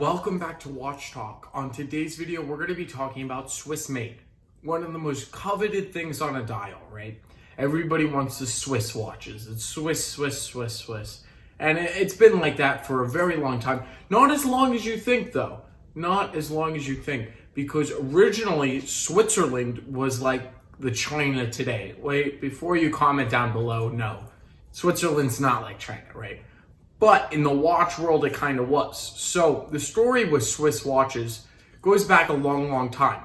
Welcome back to Watch Talk. On today's video, we're going to be talking about Swiss made. One of the most coveted things on a dial, right? Everybody wants the Swiss watches. It's Swiss, Swiss, Swiss, Swiss. And it's been like that for a very long time. Not as long as you think, though. Not as long as you think. Because originally, Switzerland was like the China today. Wait, before you comment down below, no. Switzerland's not like China, right? But in the watch world, it kind of was. So the story with Swiss watches goes back a long, long time.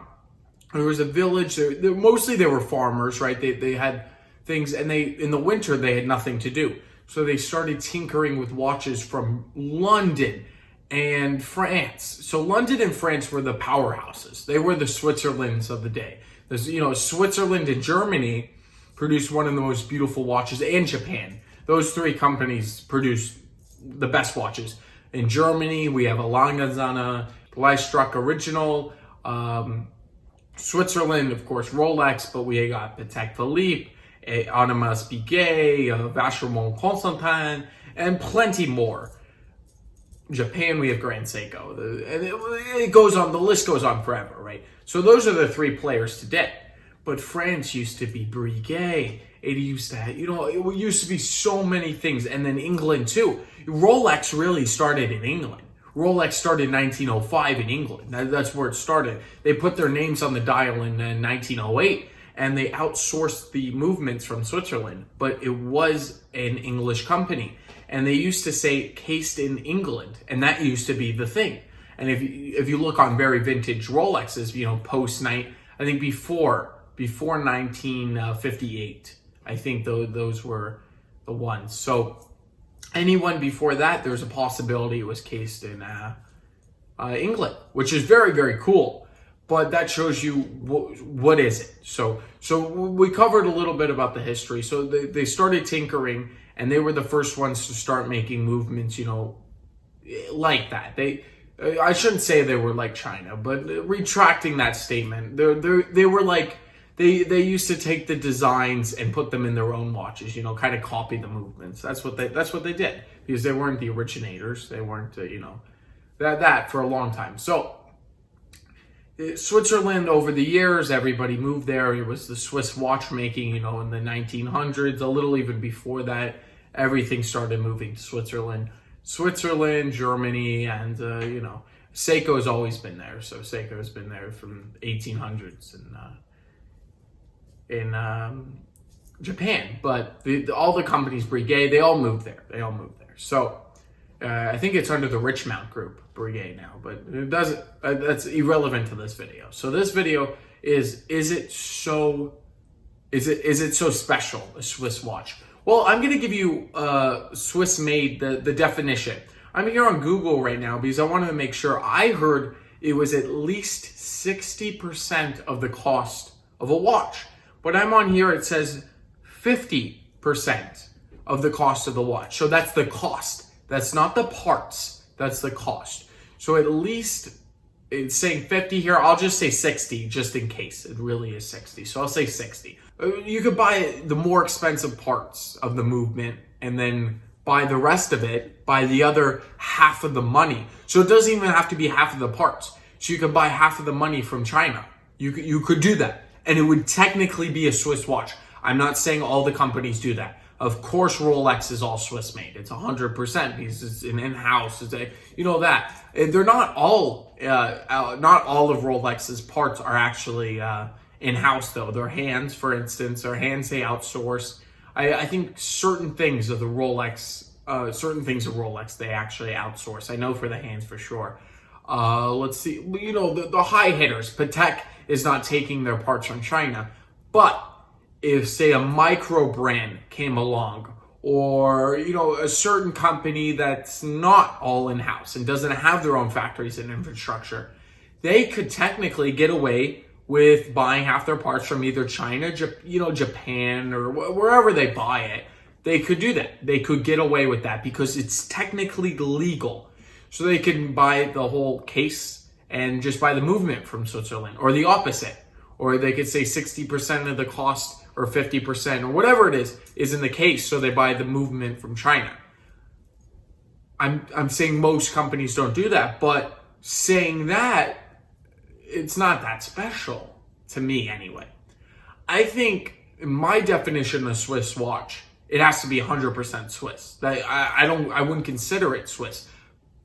There was a village, mostly they were farmers, right? They had things, and in the winter, they had nothing to do. So they started tinkering with watches from London and France. So London and France were the powerhouses. They were the Switzerlands of the day. Switzerland and Germany produced one of the most beautiful watches, and Japan. Those three companies produced the best watches. In Germany, we have a Langazana, Leistruck Original. Switzerland, of course, Rolex, but we got Patek Philippe, Audemars Piguet, Vacheron Constantin, and plenty more. Japan, we have Grand Seiko. And it goes on, the list goes on forever, right? So those are the three players today. But France used to be Breguet. It used to, it used to be so many things. And then England too. Rolex really started in England. Rolex started in 1905 in England. That's where it started. They put their names on the dial in 1908 and they outsourced the movements from Switzerland. But it was an English company. And they used to say cased in England. And that used to be the thing. And if you look on very vintage Rolexes, post-night, I think before 1958, I think those were the ones. So anyone before that, there's a possibility it was cased in England, which is very, very cool. But that shows you what is it. So we covered a little bit about the history. So they started tinkering, and they were the first ones to start making movements, like that. I shouldn't say they were like China, but retracting that statement, they were like. They used to take the designs and put them in their own watches, kind of copy the movements. That's what they did, because they weren't the originators. They weren't, that for a long time. So Switzerland, over the years, everybody moved there. It was the Swiss watchmaking, in the 1900s, a little even before that, everything started moving to Switzerland. Switzerland, Germany, and, Seiko has always been there. So Seiko has been there from 1800s in Japan, but all the companies, Breguet, they all moved there. So I think it's under the Richmount Group, Breguet now, but it doesn't. That's irrelevant to this video. So this video is it so special, a Swiss watch? Well, I'm gonna give you Swiss made, the definition. I'm here on Google right now because I wanted to make sure. I heard it was at least 60% of the cost of a watch. But I'm on here, it says 50% of the cost of the watch. So that's the cost. That's not the parts. That's the cost. So at least it's saying 50 here. I'll just say 60 just in case it really is 60. So I'll say 60. You could buy the more expensive parts of the movement and then buy the rest of it, buy the other half of the money. So it doesn't even have to be half of the parts. So you could buy half of the money from China. You could do that. And it would technically be a Swiss watch. I'm not saying all the companies do that. Of course, Rolex is all Swiss made. It's 100% because it's an in-house. It's that. They're not all of Rolex's parts are actually in-house though. Their hands, for instance, they outsource. I think certain things of Rolex, they actually outsource. I know for the hands for sure. Let's see, the high hitters, Patek is not taking their parts from China. But if, say, a micro brand came along, or, a certain company that's not all in-house and doesn't have their own factories and infrastructure, they could technically get away with buying half their parts from either China, Japan, or wherever they buy it. They could do that. They could get away with that because it's technically legal. So they can buy the whole case and just buy the movement from Switzerland, or the opposite. Or they could say 60% of the cost or 50% or whatever it is in the case. So they buy the movement from China. I'm saying most companies don't do that, but saying that, it's not that special to me anyway. I think my definition of Swiss watch, it has to be 100% Swiss. I wouldn't consider it Swiss,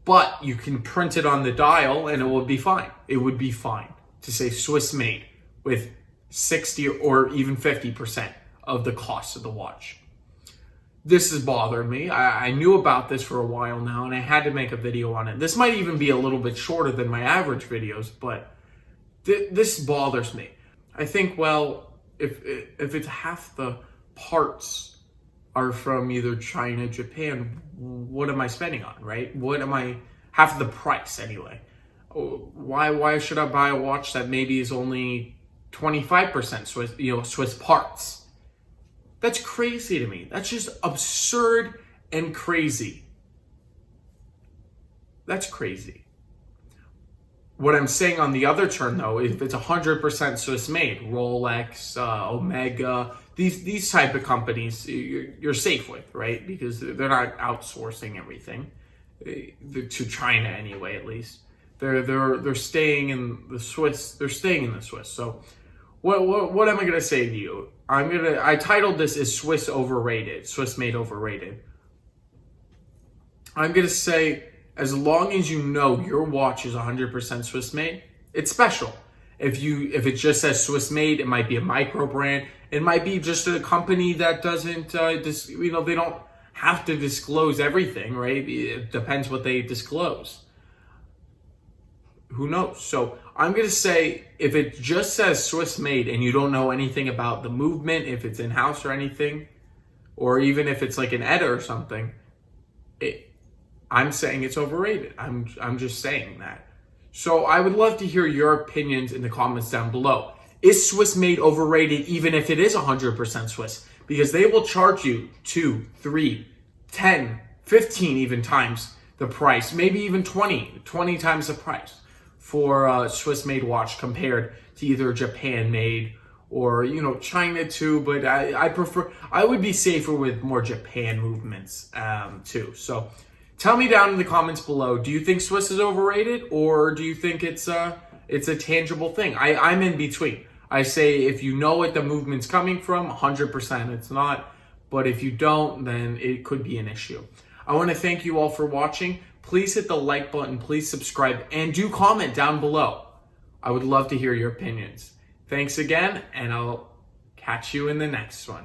but you can print it on the dial and it would be fine. It would be fine to say Swiss made with 60 or even 50% of the cost of the watch. This has bothered me. I knew about this for a while now, and I had to make a video on it. This might even be a little bit shorter than my average videos, but this bothers me. I think, well, if it's half the parts are from either China, Japan, what am I spending on, right? Half of the price anyway. Why should I buy a watch that maybe is only 25% Swiss parts? That's crazy to me. That's just absurd and crazy. That's crazy. What I'm saying on the other turn, though, if it's 100% Swiss made, Rolex, Omega, these type of companies, you're safe with, right? Because they're not outsourcing everything to China anyway. At least they're staying in the Swiss. They're staying in the Swiss. So what am I gonna say to you? I titled this as Swiss Overrated, Swiss made overrated. I'm gonna say, as long as you know your watch is 100% Swiss made, it's special. If it just says Swiss made, it might be a micro brand. It might be just a company that doesn't, they don't have to disclose everything, right? It depends what they disclose. Who knows? So I'm going to say, if it just says Swiss made and you don't know anything about the movement, if it's in-house or anything, or even if it's like an ETA or something, I'm saying it's overrated. I'm just saying that. So I would love to hear your opinions in the comments down below. Is Swiss made overrated even if it is 100% Swiss? Because they will charge you 2, 3, 10, 15 even times the price, maybe even 20 times the price for a Swiss made watch compared to either Japan made or, China too. But I would be safer with more Japan movements too. So tell me down in the comments below, do you think Swiss is overrated, or do you think it's a tangible thing? I'm in between. I say if you know what the movement's coming from, 100% it's not. But if you don't, then it could be an issue. I want to thank you all for watching. Please hit the like button, please subscribe, and do comment down below. I would love to hear your opinions. Thanks again, and I'll catch you in the next one.